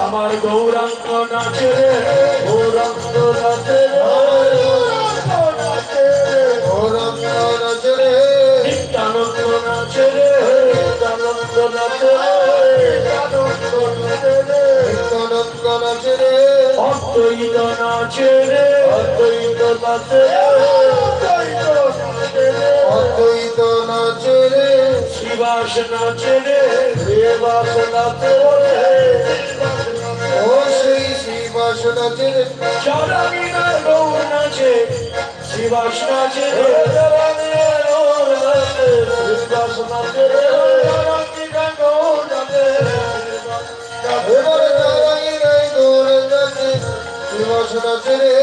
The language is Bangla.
আমার গৌরাঙ্গ নাচে রে গৌরাঙ্গ নাচে রে গৌরাঙ্গ নাচে রে নিত্যানন্দ নাচে রে নিত্যানন্দ নাচে রে নিত্যানন্দ নাচে রে নিত্যানন্দ নাচে রে অদ্বৈত নাচে রে অদ্বৈত নাচে রে অদ্বৈত নাচে রে শ্রীবাস নাচে রে শ্রীবাস নাচে রে ও সেই শ্রীবাস নাচে রে চারানি না গৌর নাচে শ্রীবাস নাচে রে চারানি না গৌর নাচে শ্রীবাস নাচে রে চারানি না গৌর নাচে এবার চারানি নাই গৌর নাচে শ্রীবাস নাচে রে